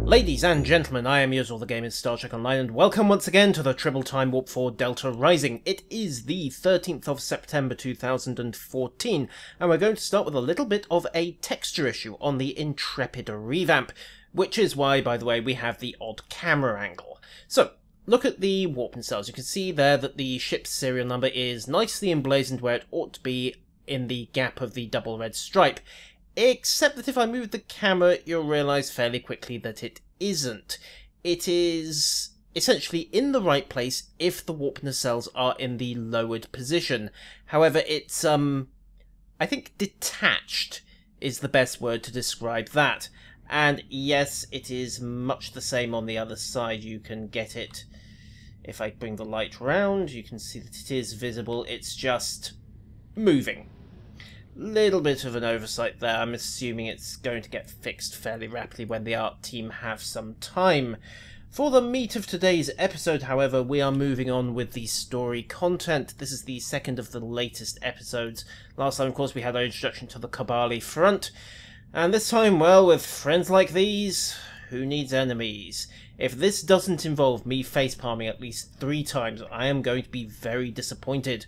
Ladies and gentlemen, I am yours, all the gamers, Star Trek Online, and welcome once again to the Tribble Timewarp for Delta Rising. It is the 13th of September 2014, and we're going to start with a little bit of a texture issue on the Intrepid revamp, which is why, by the way, we have the odd camera angle. So, look at the warp nacelles. You can see there that the ship's serial number is nicely emblazoned where it ought to be in the gap of the double red stripe. Except that if I move the camera, you'll realise fairly quickly that it isn't. It is essentially in the right place if the warp nacelles are in the lowered position. However, it's, I think detached is the best word to describe that. And yes, it is much the same on the other side. You can get it. If I bring the light round, you can see that it is visible. It's just moving. Little bit of an oversight there. I'm assuming it's going to get fixed fairly rapidly when the art team have some time. For the meat of today's episode, however, we are moving on with the story content. This is the second of the latest episodes. Last time, of course, we had our introduction to the Cabali front. And this time, well, with friends like these, who needs enemies? If this doesn't involve me facepalming at least 3 times, I am going to be very disappointed.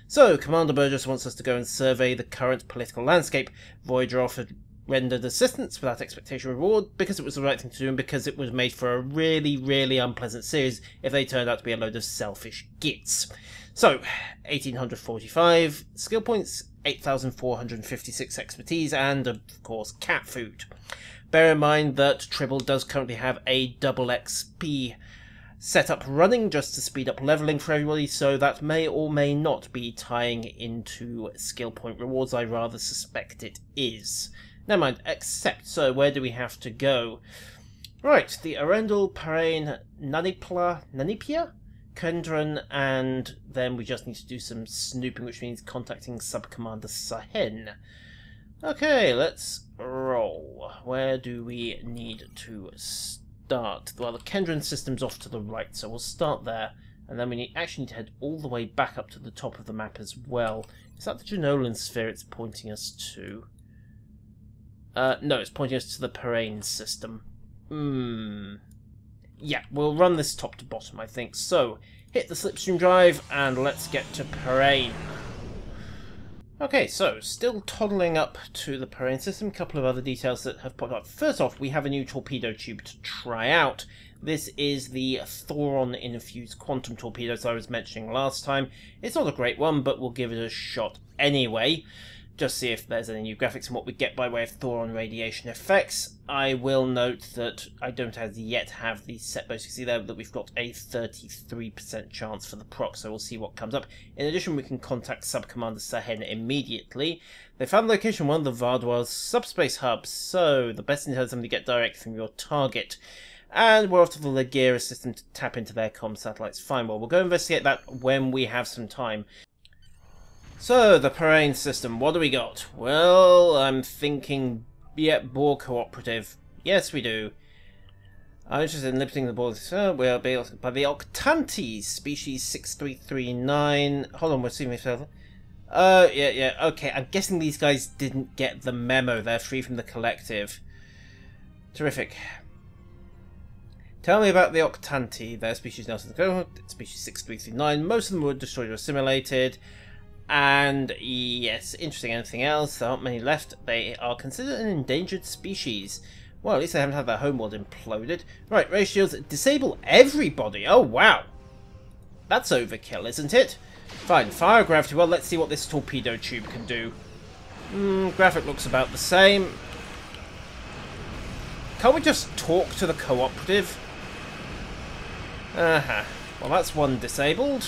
So, Commander Burgess wants us to go and survey the current political landscape. Voyager offered rendered assistance without expectation of reward because it was the right thing to do and because it was made for a really, really unpleasant series if they turned out to be a load of selfish gits. So, 1845, skill points, 8,456 expertise, and, of course, cat food. Bear in mind that Tribble does currently have a double XP setup running just to speed up leveling for everybody, so that may or may not be tying into skill point rewards. I rather suspect it is. Never mind, except, so where do we have to go? Right, the Arendal, Parain, Nanipia, Kendron, and then we just need to do some snooping, which means contacting Sub-Commander Sahen. Okay, let's roll. Where do we need to start? Well, the Kendron system's off to the right, so we'll start there, and then we actually need to head all the way back up to the top of the map as well. Is that the Genolan sphere it's pointing us to? No, it's pointing us to the Parain system. Yeah, we'll run this top to bottom, I think. So, hit the slipstream drive, and let's get to Parain. Okay, so, still toddling up to the Parain system, a couple of other details that have popped up. First off, we have a new torpedo tube to try out. This is the Thoron-infused quantum torpedoes I was mentioning last time. It's not a great one, but we'll give it a shot anyway. Just see if there's any new graphics and what we get by way of Thoron radiation effects. I will note that I don't as yet have the set bonus. You see there that we've got a 33% chance for the proc, so we'll see what comes up. In addition, we can contact Sub-Commander Sahen immediately. They found the location of one of the Vardwar's subspace hubs, so the best intel is something to get direct from your target. And we're off to the Legira system to tap into their comm satellites. Fine, well, we'll go investigate that when we have some time. So, the Parain system, what do we got? Well, I'm thinking, yeah, Borg cooperative. Yes, we do. I'm interested in limiting the Borg. So, we'll be able to, by the Octantis, species 6339. Hold on, we're seeing if yeah, okay, I'm guessing these guys didn't get the memo. They're free from the collective. Terrific. Tell me about the Octanti. Their species Nelson. Species 6339. Most of them were destroyed or assimilated. And yes, interesting. Anything else? There aren't many left. They are considered an endangered species. Well, at least they haven't had their homeworld imploded. Right, ray shields disable everybody. Oh, wow. That's overkill, isn't it? Fine, fire gravity. Well, let's see what this torpedo tube can do. Graphic looks about the same. Can't we just talk to the cooperative? Well, that's one disabled.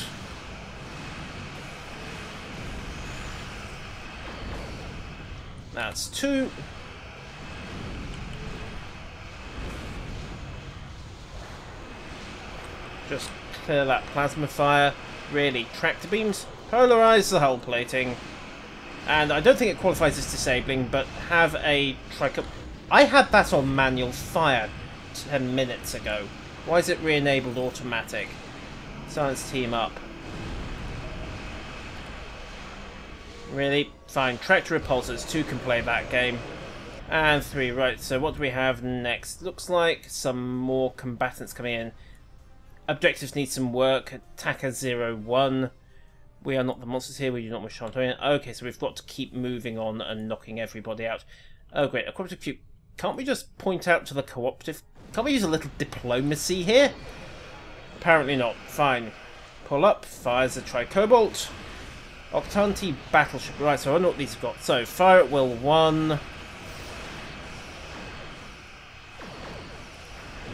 That's 2. Just clear that plasma fire. Really, tractor beams. Polarize the hull plating. And I don't think it qualifies as disabling, but have a tricop. I had that on manual fire 10 minutes ago. Why is it re-enabled automatic? Science team up. Really? Fine. Tractor repulsors. 2 can play that game. And 3, right, so what do we have next? Looks like some more combatants coming in. Objectives need some work. Attacker 01. We are not the monsters here, we do not wish harm. Okay, so we've got to keep moving on and knocking everybody out. Oh great, a cooperative cube. Can't we just point out to the cooperative? Can't we use a little diplomacy here? Apparently not. Fine. Pull up, fires a tricobalt. Octantis battleship. Right, so I know what these have got. So, fire at will 1.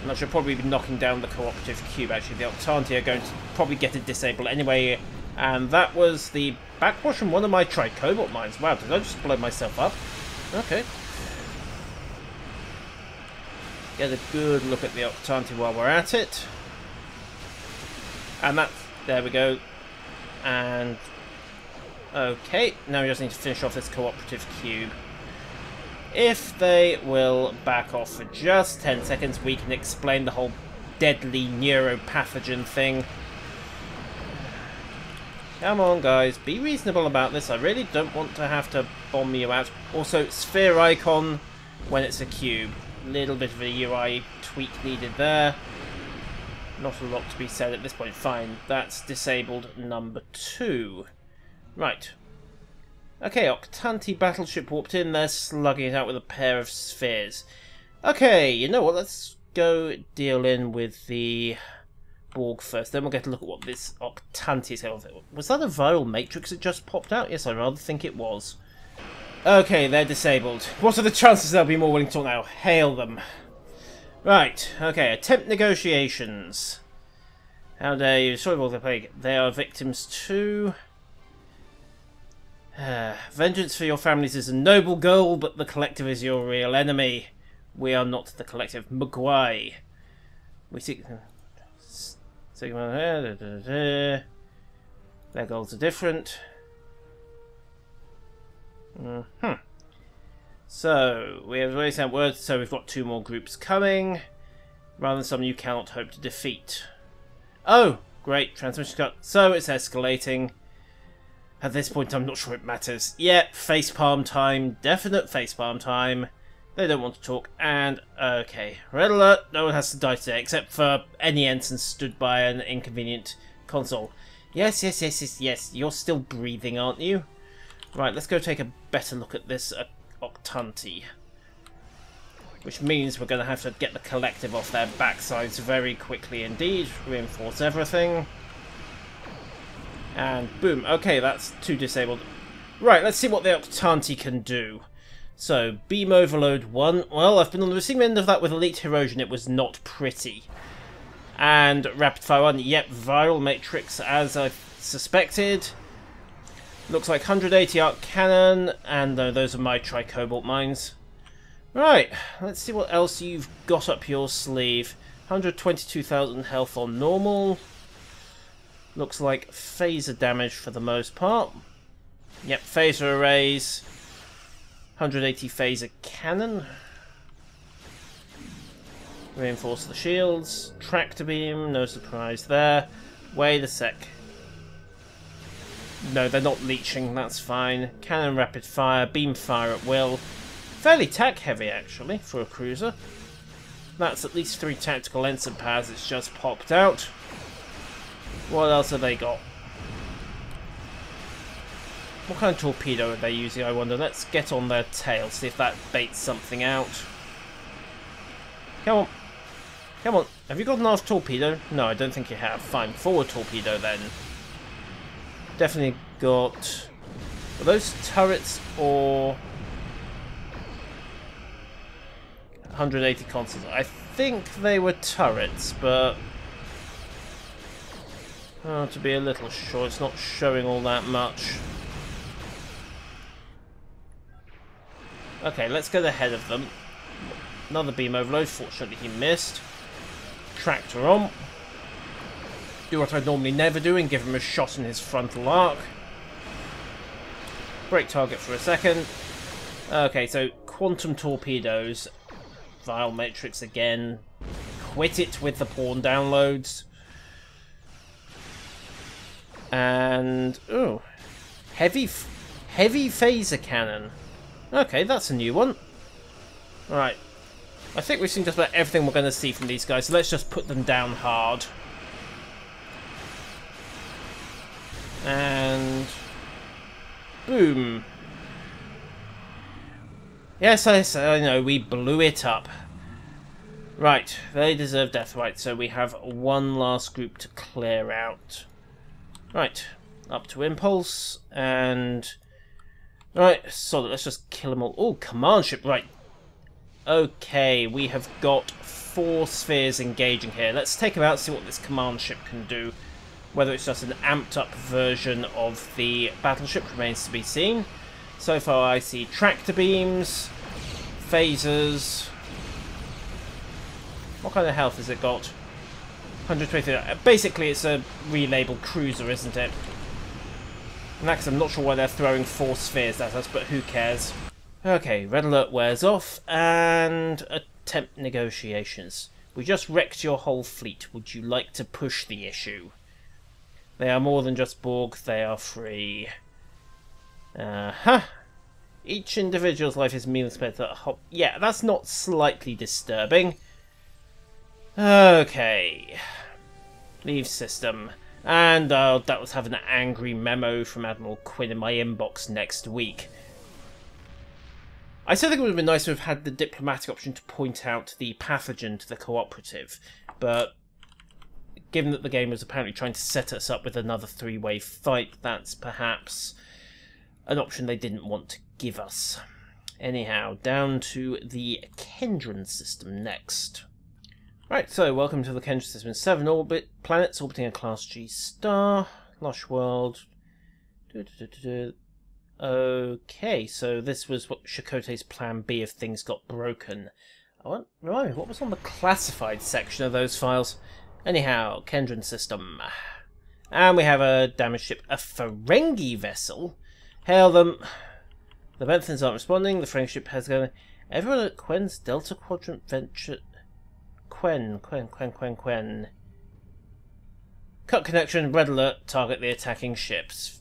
And I should probably be knocking down the cooperative cube, actually. The Octantis are going to probably get it disabled anyway. And that was the backwash from one of my tricobalt mines. Wow, did I just blow myself up? Okay. Get a good look at the Octantis while we're at it. And that's... there we go. And... okay, now we just need to finish off this cooperative cube. If they will back off for just 10 seconds, we can explain the whole deadly neuropathogen thing. Come on, guys, be reasonable about this. I really don't want to have to bomb you out. Also, sphere icon when it's a cube. Little bit of a UI tweak needed there. Not a lot to be said at this point. Fine, that's disabled number 2. Right. Okay, Octantis battleship warped in. They're slugging it out with a pair of spheres. Okay, you know what? Let's go deal in with the Borg first. Then we'll get a look at what this Octantis has. Was that a viral matrix that just popped out? Yes, I rather think it was. Okay, they're disabled. What are the chances they'll be more willing to talk now? Hail them. Right, okay, attempt negotiations. How dare you? Sorry about the plague. They are victims too. Vengeance for your families is a noble goal, but the collective is your real enemy. We are not the collective. Mugwai. We seek... their goals are different. So, we have already sent word, so we've got 2 more groups coming. Rather than some you cannot hope to defeat. Oh! Great, transmission cut. So, it's escalating. At this point, I'm not sure it matters. Yep, facepalm time. Definite facepalm time. They don't want to talk. And, okay. Red alert. No one has to die today, except for any ensign stood by an inconvenient console. Yes, yes, yes, yes, yes. You're still breathing, aren't you? Right, let's go take a better look at this Octantis. Which means we're going to have to get the collective off their backsides very quickly indeed. Reinforce everything. And boom. Okay, that's 2 disabled. Right, let's see what the Octantis can do. So, beam overload 1. Well, I've been on the receiving end of that with elite erosion. It was not pretty. And rapid fire 1. Yep, viral matrix as I suspected. Looks like 180 arc cannon. And those are my tricobalt mines. Right, let's see what else you've got up your sleeve. 122,000 health on normal. Looks like phaser damage for the most part. Yep, phaser arrays. 180 phaser cannon. Reinforce the shields. Tractor beam, no surprise there. Wait a sec. No, they're not leeching, that's fine. Cannon rapid fire, beam fire at will. Fairly tack heavy actually for a cruiser. That's at least 3 tactical ensign powers it's just popped out. What else have they got? What kind of torpedo are they using, I wonder? Let's get on their tail, see if that baits something out. Come on. Come on. Have you got an aft torpedo? No, I don't think you have. Fine. Forward torpedo then. Definitely got... Are those turrets or... 180 consoles? I think they were turrets, but... Oh, to be a little sure, it's not showing all that much. Okay, let's get ahead of them. Another beam overload, fortunately he missed. Tractor on. Do what I'd normally never do and give him a shot in his frontal arc. Break target for a second. Okay, so quantum torpedoes. Vile matrix again. Quit it with the pawn downloads. And oh, heavy phaser cannon. Okay, that's a new one. Right. I think we've seen just about everything we're going to see from these guys, so let's just put them down hard. And... boom. Yes, I know, we blew it up. Right, they deserve death, right, so we have one last group to clear out. Right, up to Impulse, and... right, so let's just kill them all. Oh, command ship, right. Okay, we have got 4 spheres engaging here. Let's take them out and see what this command ship can do. Whether it's just an amped up version of the battleship remains to be seen. So far I see tractor beams, phasers. What kind of health has it got? 123. Basically it's a relabeled cruiser, isn't it? And that's, I'm not sure why they're throwing 4 spheres at us, but who cares? Okay, red alert wears off, and attempt negotiations. We just wrecked your whole fleet. Would you like to push the issue? They are more than just Borg, they are free. Each individual's life is meaningless compared to a yeah, that's not slightly disturbing. Okay. Leave system. And I'll doubtless have an angry memo from Admiral Quinn in my inbox next week. I still think it would have been nice to have had the diplomatic option to point out the pathogen to the cooperative, but given that the game was apparently trying to set us up with another 3-way fight, that's perhaps an option they didn't want to give us. Anyhow, down to the Kendron system next. Right, so welcome to the Kendron system. 7 planets orbiting a Class G star. Lush world. Okay, so this was what Chakotay's plan B if things got broken. Remind me, what was on the classified section of those files? Anyhow, Kendron system. And we have a damaged ship, a Ferengi vessel. Hail them. The Benthans aren't responding. The Ferengi ship has gone. Everyone at Quen's Delta Quadrant venture. Quen. Cut connection, red alert, target the attacking ships.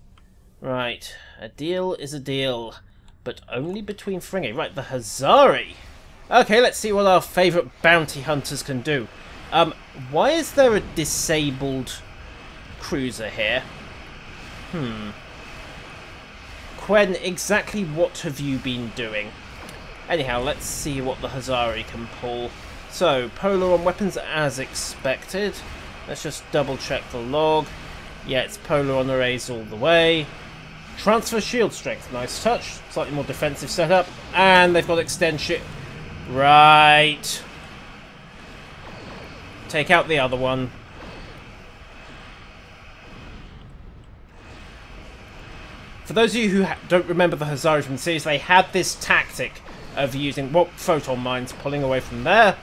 Right, a deal is a deal, but only between Ferengi. Right, the Hazari. Okay, let's see what our favourite bounty hunters can do. Why is there a disabled cruiser here? Quen, exactly what have you been doing? Anyhow, let's see what the Hazari can pull. So, polar on weapons as expected. Let's just double check the log. Yeah, it's polar on arrays all the way. Transfer shield strength, nice touch. Slightly more defensive setup. And they've got extend ship. Right. Take out the other one. For those of you who don't remember the Hazari from the series, they had this tactic of using, well, photon mines pulling away from there.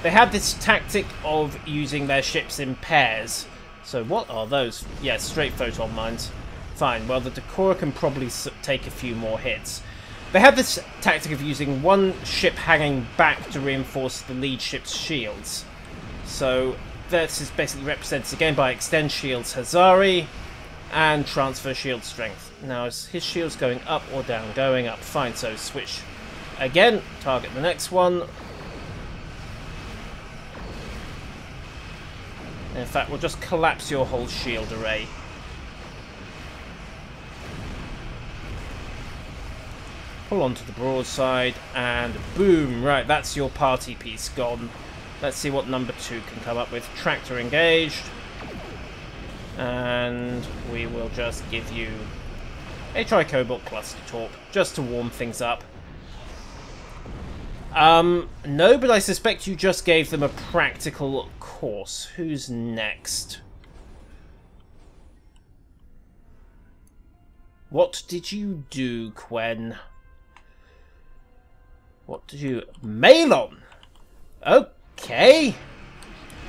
They had this tactic of using their ships in pairs. So what are those? Yeah, straight photon mines. Fine, well the Decora can probably take a few more hits. They had this tactic of using one ship hanging back to reinforce the lead ship's shields. So this is basically represented again by extend shields Hazari and transfer shield strength. Now is his shields going up or down? Going up. Fine, so switch again, target the next one. In fact, we'll just collapse your whole shield array. Pull onto the broadside, and boom! Right, that's your party piece gone. Let's see what number 2 can come up with. Tractor engaged. And we will just give you a Tricobalt cluster torp, just to warm things up. No, but I suspect you just gave them a practical course. Who's next? What did you do, Quen? What did you... Malon! Okay.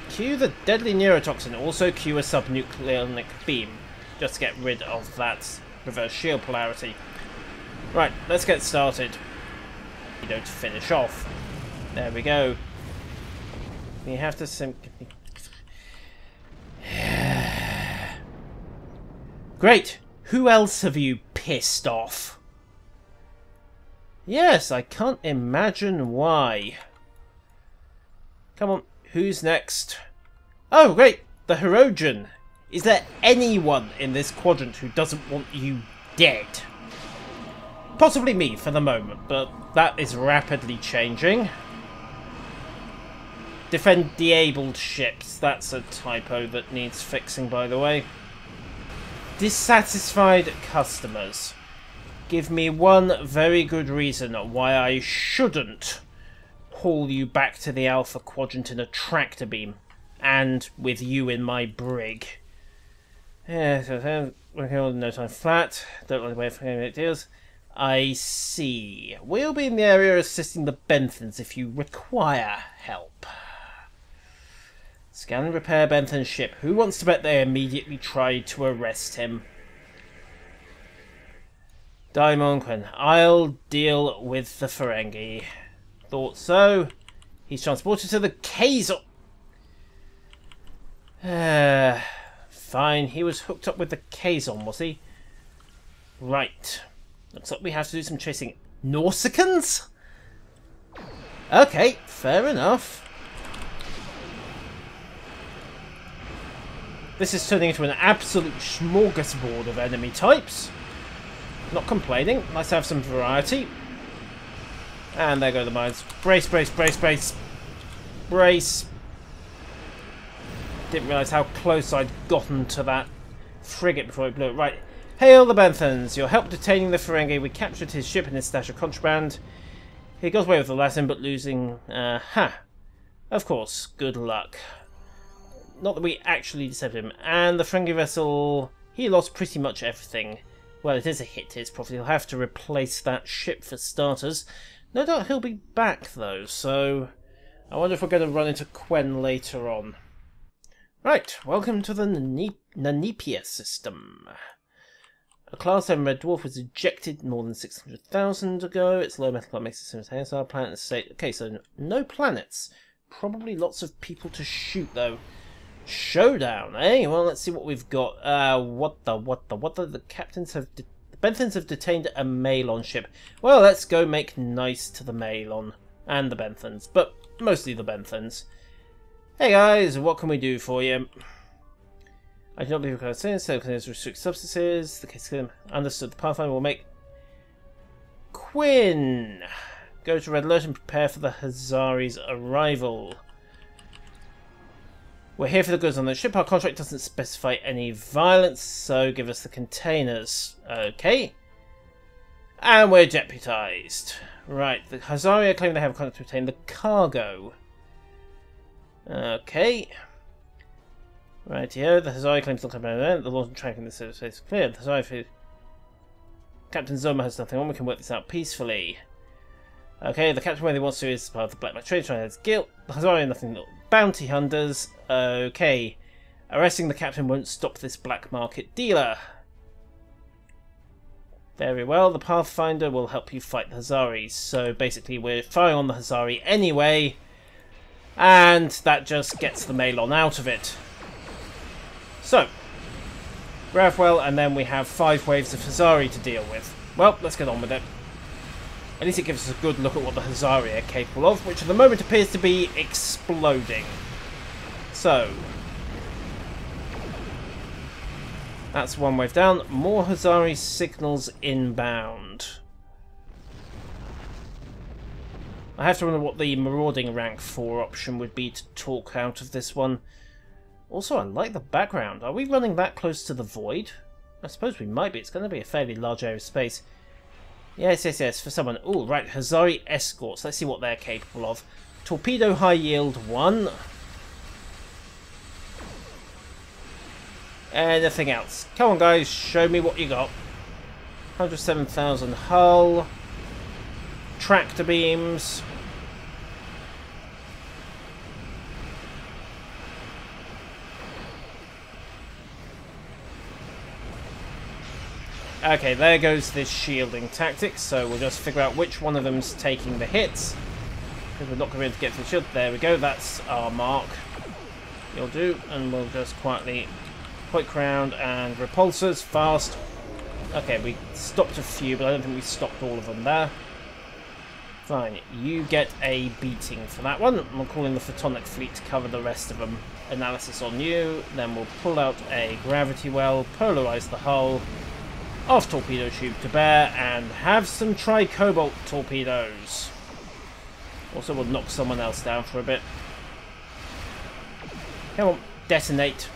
Cue the deadly neurotoxin. Also cue a subnucleonic beam. Just to get rid of that reverse shield polarity. Right, let's get started. You don't finish off. There we go. You have to simply... Great! Who else have you pissed off? Yes, I can't imagine why. Come on, who's next? Oh, great! The Hirogen! Is there anyone in this quadrant who doesn't want you dead? Possibly me for the moment, but that is rapidly changing. Defend disabled ships. That's a typo that needs fixing, by the way. Dissatisfied customers. Give me one very good reason why I shouldn't haul you back to the Alpha Quadrant in a tractor beam. And with you in my brig. Yeah, no time flat. Don't like the way of it deals. I see. We'll be in the area assisting the Benthans if you require help. Scan and repair Benthan's ship. Who wants to bet they immediately tried to arrest him? Daimonquin. I'll deal with the Ferengi. Thought so. He's transported to the Kazon. Fine, he was hooked up with the Kazon, was he? Right. Looks like we have to do some chasing. Norsicans? Okay, fair enough. This is turning into an absolute smorgasbord of enemy types. Not complaining. Nice to have some variety. And there go the mines. Brace, brace, brace, brace. Brace. Didn't realise how close I'd gotten to that frigate before it blew it. Right. Hail the Benthans. Your help detaining the Ferengi. We captured his ship and his stash of contraband. He got away with the Latin, but losing... Of course. Good luck. Not that we actually deceived him. And the Ferengi vessel... He lost pretty much everything. Well, it is a hit to his profit. He'll have to replace that ship for starters. No doubt he'll be back, though, so... I wonder if we're going to run into Quen later on. Right, welcome to the Nanipia system. A Class 7 Red Dwarf was ejected more than 600,000 ago. Its low metal makes it similar to Hazari planet and state. Okay, so no planets. Probably lots of people to shoot, though. Showdown, eh? Well, let's see what we've got. What the captains have... The Benthans have detained a Malon ship. Well, let's go make nice to the Malon. And the Benthans. But mostly the Benthans. Hey guys, what can we do for you? I do not believe what I was saying, so can restrict substances. The case understood. The Pathfinder will make Quinn. Go to Red Alert and prepare for the Hazari's arrival. We're here for the goods on the ship. Our contract doesn't specify any violence, so give us the containers. Okay. And we're deputized. Right, the Hazari claim they have a contract to retain the cargo. Okay. Rightio, the Hazari claims not coming out. The laws and tracking the service is clear. The Hazari Captain Zoma has nothing on. We can work this out peacefully. Okay, the captain, when he wants to, is part of the Black Market Trade, trying to his guilt. The Hazari nothing. Bounty hunters. Okay. Arresting the captain won't stop this black market dealer. Very well, the Pathfinder will help you fight the Hazaris. So basically we're firing on the Hazari anyway. And that just gets the Malon out of it. So, grab well, and then we have 5 waves of Hazari to deal with. Well, let's get on with it. At least it gives us a good look at what the Hazari are capable of, which at the moment appears to be exploding. So, that's 1 wave down. More Hazari signals inbound. I have to wonder what the marauding rank 4 option would be to talk out of this one. Also, I like the background. Are we running that close to the void? I suppose we might be. It's going to be a fairly large area of space. Yes, yes, yes, for someone. Oh, right, Hazari escorts. Let's see what they're capable of. Torpedo high yield 1. Anything else? Come on, guys, show me what you got. 107,000 hull. Tractor beams. Okay, there goes this shielding tactic, so we'll just figure out which one of them's taking the hits. Because we're not going to be able to get to the shield. There we go, that's our mark. You'll do, and we'll just quietly point round and repulsors, fast. Okay, we stopped a few, but I don't think we stopped all of them there. Fine, you get a beating for that one. I'm calling the Photonic Fleet to cover the rest of them. Analysis on you, then we'll pull out a gravity well, polarize the hull, off torpedo tube to bear, and have some tri-cobalt torpedoes. Also, we'll knock someone else down for a bit. Come on, detonate.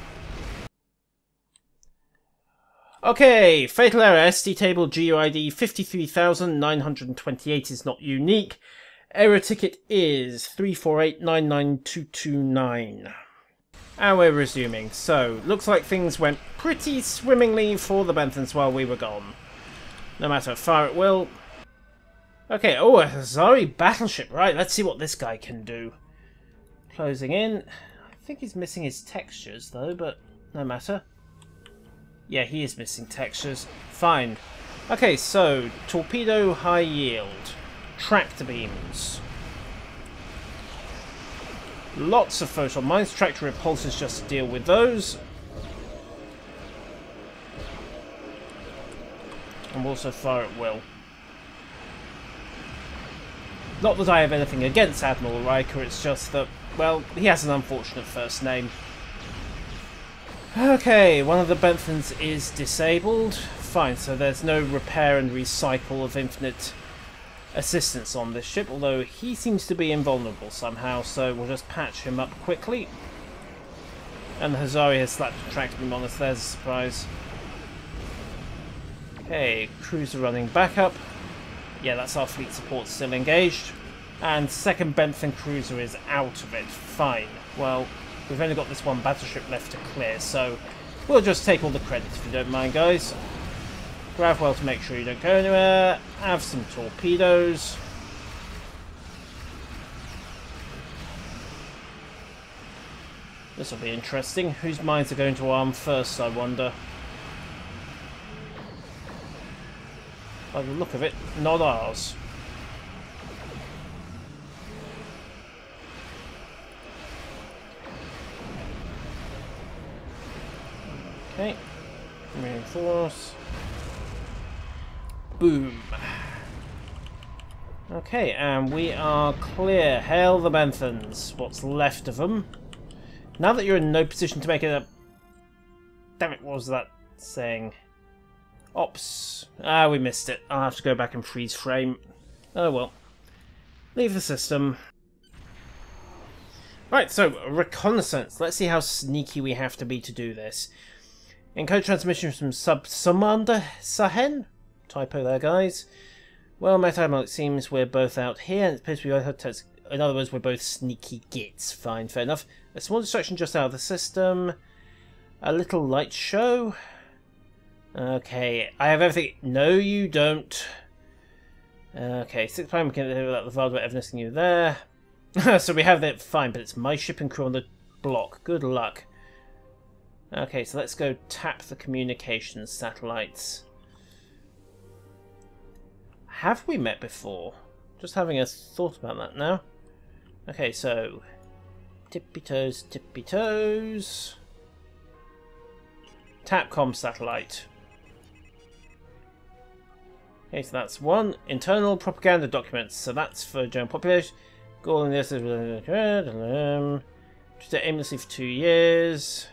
Okay, fatal error, SD table GUID 53,928 is not unique. Error ticket is 348-99229. And we're resuming. So, looks like things went pretty swimmingly for the Benthans while we were gone. No matter, fire at will. Okay, oh, a Hazari battleship. Right, let's see what this guy can do. Closing in. I think he's missing his textures, though, but no matter. Yeah, he is missing textures. Fine. Okay, so, torpedo high yield. Tractor beams. Lots of photon mines. Tractor repulsors just to deal with those. And we'll also fire at will. Not that I have anything against Admiral Riker, it's just that, well, he has an unfortunate first name. Okay, one of the Benthans is disabled. Fine, so there's no repair and recycle of infinite assistance on this ship, although he seems to be invulnerable somehow, so we'll just patch him up quickly. And the Hazari has slapped a tractor beam on us, there's a surprise. Okay, cruiser running back up. Yeah, that's our fleet support still engaged. And second Benthan cruiser is out of it. Fine. Well, we've only got this one battleship left to clear, so we'll just take all the credit if you don't mind, guys. Grab well to make sure you don't go anywhere. Have some torpedoes. This will be interesting. Whose mines are going to arm first, I wonder? By the look of it, not ours. Okay. Reinforce. Boom. Okay, and we are clear. Hail the Benthans. What's left of them. Now that you're in no position to make it a... Damn it, what was that saying? Ops. Ah, we missed it. I'll have to go back and freeze frame. Oh well. Leave the system. Right, so, reconnaissance. Let's see how sneaky we have to be to do this. Encode transmission from Sub-Samander Sahen? Typo there, guys. Well, Metamo, it seems we're both out here, and it appears we both have to... In other words, we're both sneaky gits. Fine, fair enough. A small distraction just out of the system. A little light show. Okay, I have everything. No, you don't. Okay, 6 prime, we can without the Vardo evidencing you there. So we have that, fine, but it's my ship and crew on the block. Good luck. Okay, so let's go tap the communications satellites. Have we met before? Just having a thought about that now. Okay, so tippy toes, tippy toes. Tapcom satellite. Okay, so that's one. Internal propaganda documents. So that's for general population. Goal in this is just aimlessly for 2 years.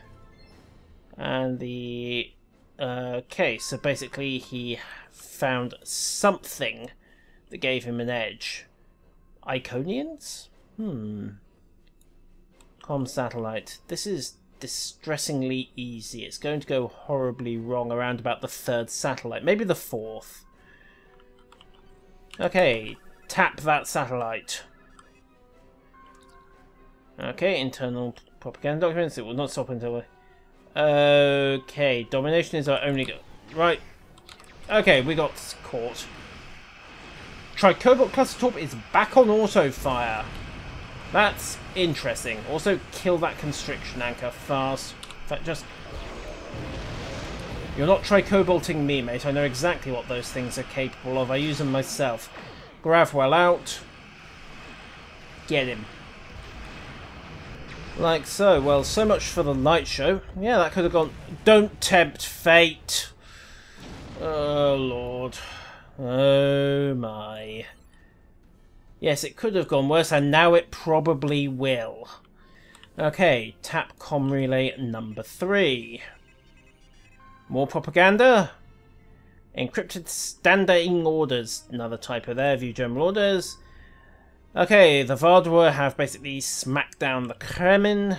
And the okay, so basically he found something that gave him an edge. Ocadians? Com satellite. This is distressingly easy. It's going to go horribly wrong around about the 3rd satellite. Maybe the 4th. Okay, tap that satellite. Okay, internal propaganda documents. It will not stop until... Okay, domination is our only... Right. Okay, we got caught. Tricobalt cluster torp is back on auto fire. That's interesting. Also, kill that constriction anchor fast. In fact, just... You're not tricobalting me, mate. I know exactly what those things are capable of. I use them myself. Gravwell out. Get him. Like so. Well, so much for the light show. Yeah, that could have gone... Don't tempt fate. Oh, Lord. Oh, my. Yes, it could have gone worse, and now it probably will. Okay, tap comm relay number 3. More propaganda. Encrypted standing orders. Another typo there. View general orders. Okay, the Vardua have basically smacked down the Kremlin.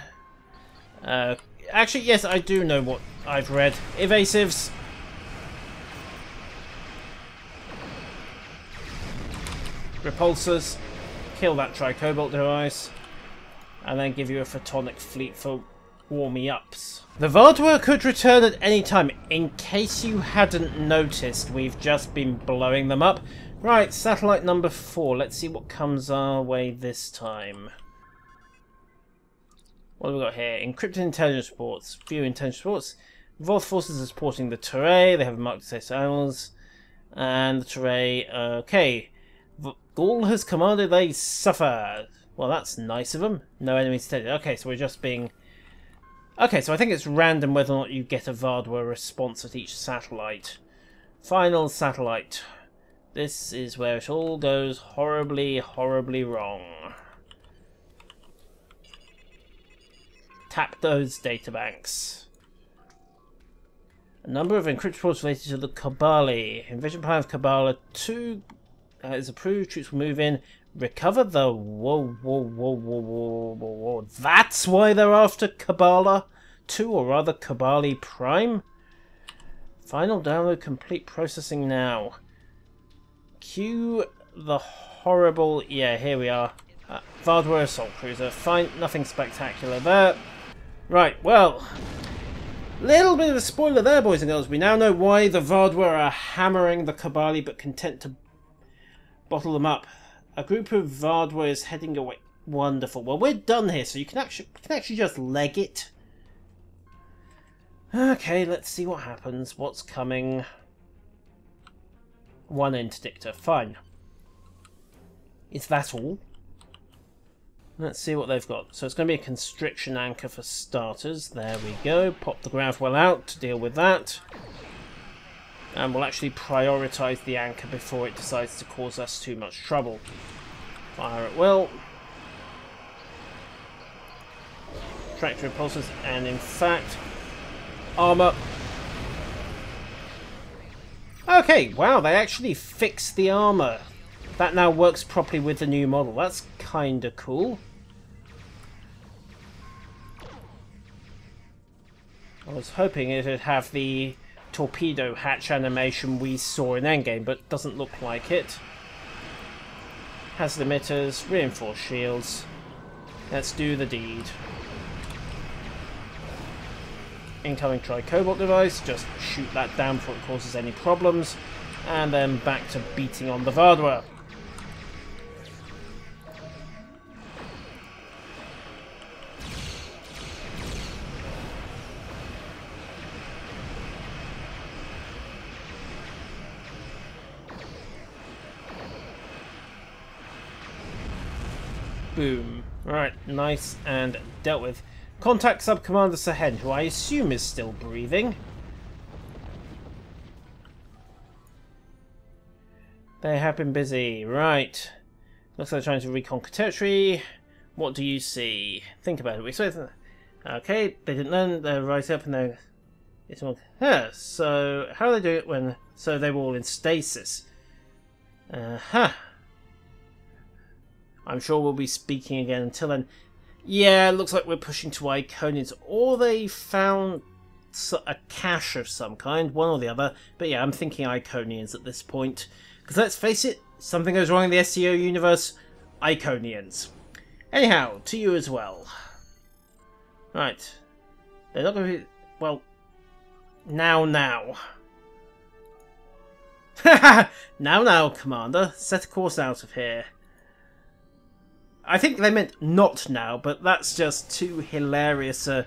Actually, yes, I do know what I've read. Evasives. Repulsors. Kill that Tricobalt device. And then give you a photonic fleet for warming-ups. The Vardua could return at any time. In case you hadn't noticed, we've just been blowing them up. Right, satellite number 4. Let's see what comes our way this time. What have we got here? Encrypted intelligence reports. Few intelligence reports. Voth forces are supporting the Terrae. They have marked SS animals. And the Terrae, okay. Gaul has commanded they suffer. Well, that's nice of them. No enemies steady. Okay, so we're just being... Okay, so I think it's random whether or not you get a Vardua response at each satellite. Final satellite. This is where it all goes horribly, horribly wrong. Tap those databanks. A number of encrypted reports related to the Cabali. Invasion plan of Cabala 2 is approved. Troops will move in. Recover the... Whoa. That's why they're after Cabala 2, or rather Cabali Prime? Final download complete, processing now. Cue the horrible... Yeah, here we are. Vardua Assault Cruiser. Fine, nothing spectacular there. Right, well... Little bit of a spoiler there, boys and girls. We now know why the Vardua are hammering the Cabali, but content to bottle them up. A group of Vardua is heading away. Wonderful. Well, we're done here, so you can actually just leg it. Okay, let's see what happens. What's coming? One interdictor. Fine. Is that all? Let's see what they've got. So it's going to be a constriction anchor for starters. There we go. Pop the Gravwell out to deal with that. And we'll actually prioritise the anchor before it decides to cause us too much trouble. Fire at will. Tractor repulsors, and in fact, armour. Okay, wow, they actually fixed the armour. That now works properly with the new model. That's kinda cool. I was hoping it would have the torpedo hatch animation we saw in Endgame, but doesn't look like it. Hazard emitters, reinforced shields. Let's do the deed. Incoming Tricobalt device, just shoot that down before it causes any problems. And then back to beating on the Vardua. Boom. Right, nice and dealt with. Contact Sub-Commander Sahen, who I assume is still breathing. They have been busy. Right. Looks like they're trying to reconquer territory. What do you see? Think about it. Okay, they didn't learn. They're right up and they're... Yeah, so how do they do it when... So they were all in stasis. I'm sure we'll be speaking again. Until then, yeah, it looks like we're pushing to Iconians, or they found a cache of some kind, one or the other. But yeah, I'm thinking Iconians at this point. Because let's face it, something goes wrong in the SEO universe, Iconians. Anyhow, to you as well. Right. They're not going to be... Well, now. now, Commander. Set a course out of here. I think they meant not now, but that's just too hilarious a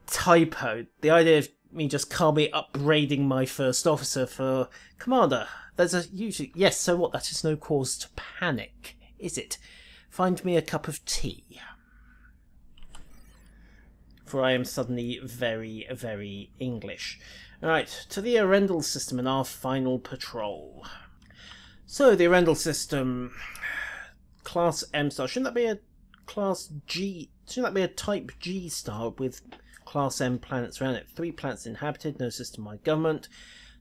typo. The idea of me just calmly upbraiding my first officer for... Commander, there's a usually... Yes, so what? That is no cause to panic, is it? Find me a cup of tea. For I am suddenly very, very English. Alright, to the Arendal system and our final patrol. So, the Arendal system... Class M star. Shouldn't that be a Class G? Shouldn't that be a Type G star with Class M planets around it? 3 planets inhabited, no system-wide government,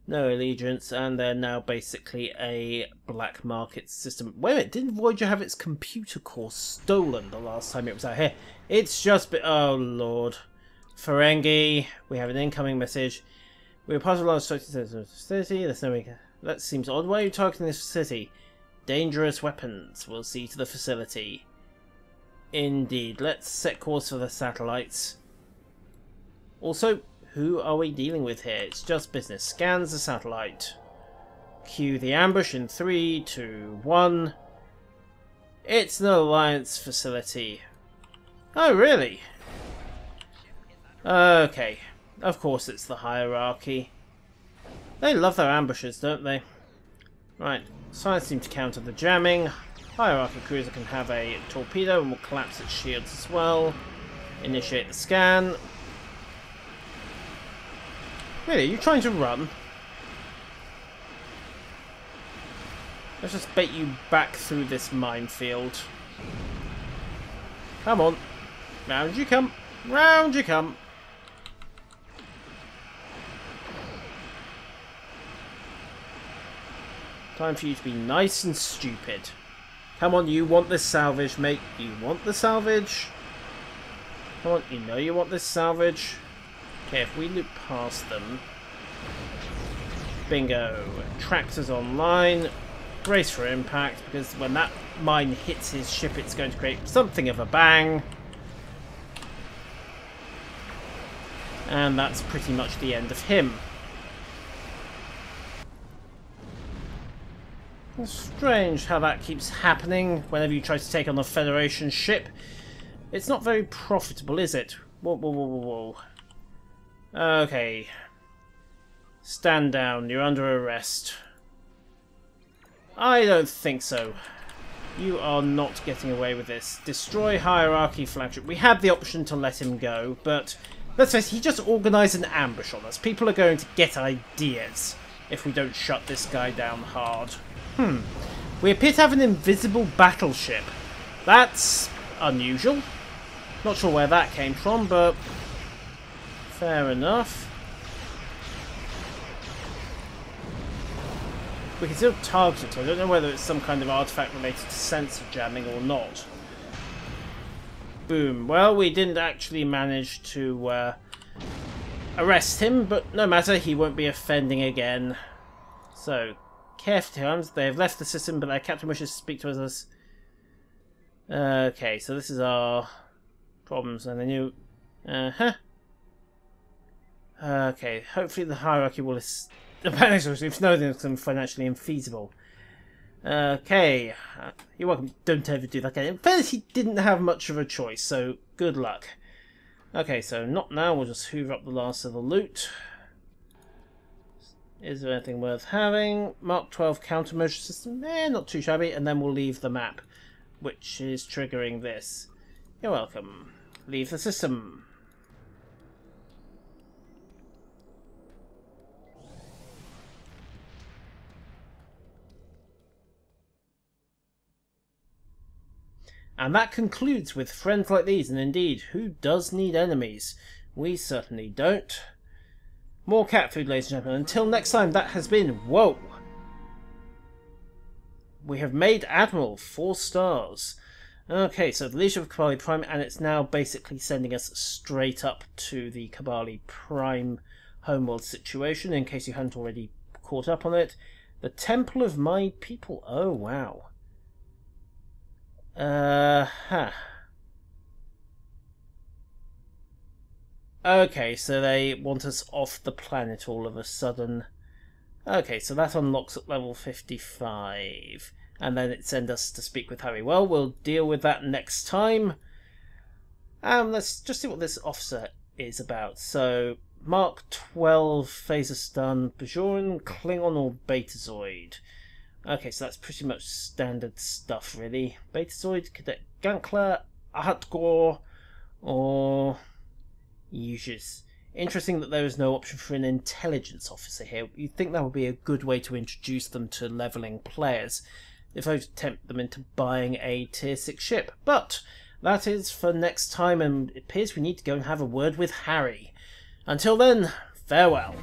no allegiance, and they're now basically a black market system. Wait a minute, didn't Voyager have its computer core stolen the last time it was out here? It's just been... oh lord. Ferengi, we have an incoming message. We are part of a large facility. There's no way... that seems odd. Why are you targeting this facility? Dangerous weapons. We'll see to the facility. Indeed. Let's set course for the satellites. Also, who are we dealing with here? It's just business. Scans the satellite. Cue the ambush in 3, 2, 1. It's an Alliance facility. Oh, really? Okay. Of course it's the hierarchy. They love their ambushes, don't they? Right. Science seem to counter the jamming. Hierarchy cruiser can have a torpedo and will collapse its shields as well. Initiate the scan. Really? Are you trying to run? Let's just bait you back through this minefield. Come on. Round you come. Round you come. Time for you to be nice and stupid. Come on, you want this salvage, mate. You want the salvage? Come on, you know you want this salvage. Okay, if we loop past them... bingo. Tractors online. Brace for impact, because when that mine hits his ship, it's going to create something of a bang. And that's pretty much the end of him. It's strange how that keeps happening whenever you try to take on a Federation ship. It's not very profitable, is it? Whoa, whoa, whoa, whoa, whoa. Okay. Stand down. You're under arrest. I don't think so. You are not getting away with this. Destroy Hierarchy flagship. We had the option to let him go, but let's face it, he just organised an ambush on us. People are going to get ideas if we don't shut this guy down hard. We appear to have an invisible battleship. That's unusual. Not sure where that came from, but fair enough. We can still target it. I don't know whether it's some kind of artifact related to sensor jamming or not. Boom. Well, we didn't actually manage to arrest him, but no matter, he won't be offending again. So, careful times. They have left the system, but their captain wishes to speak to us. Okay, so this is our problems, and they knew. Okay, hopefully the hierarchy will. The panic if no, then it's financially infeasible. Okay, you're welcome. Don't ever do that again. In fairness, he didn't have much of a choice, so good luck. Okay, so not now. We'll just hoover up the last of the loot. Is there anything worth having? Mark 12 countermeasure system. Not too shabby. And then we'll leave the map, which is triggering this. You're welcome. Leave the system. And that concludes with friends like these, and indeed, who does need enemies? We certainly don't. More cat food, ladies and gentlemen. Until next time, that has been... Whoa! We have made Admiral, 4 stars. Okay, so the leadership of Cabali Prime, and it's now basically sending us straight up to the Cabali Prime homeworld situation, in case you hadn't already caught up on it. The Temple of My People. Oh, wow. Okay, so they want us off the planet all of a sudden. Okay, so that unlocks at level 55. And then it sends us to speak with Harry. Well, we'll deal with that next time. Let's just see what this officer is about. So, Mark 12, phaser stun, Bajoran, Klingon or Betazoid. Okay, so that's pretty much standard stuff, really. Betazoid, Cadet Gankler, Ahatgor, or Aegis. Interesting that there is no option for an intelligence officer here. You'd think that would be a good way to introduce them to leveling players. if I tempt them into buying a tier 6 ship. But that is for next time, and it appears we need to go and have a word with Harry. Until then, farewell.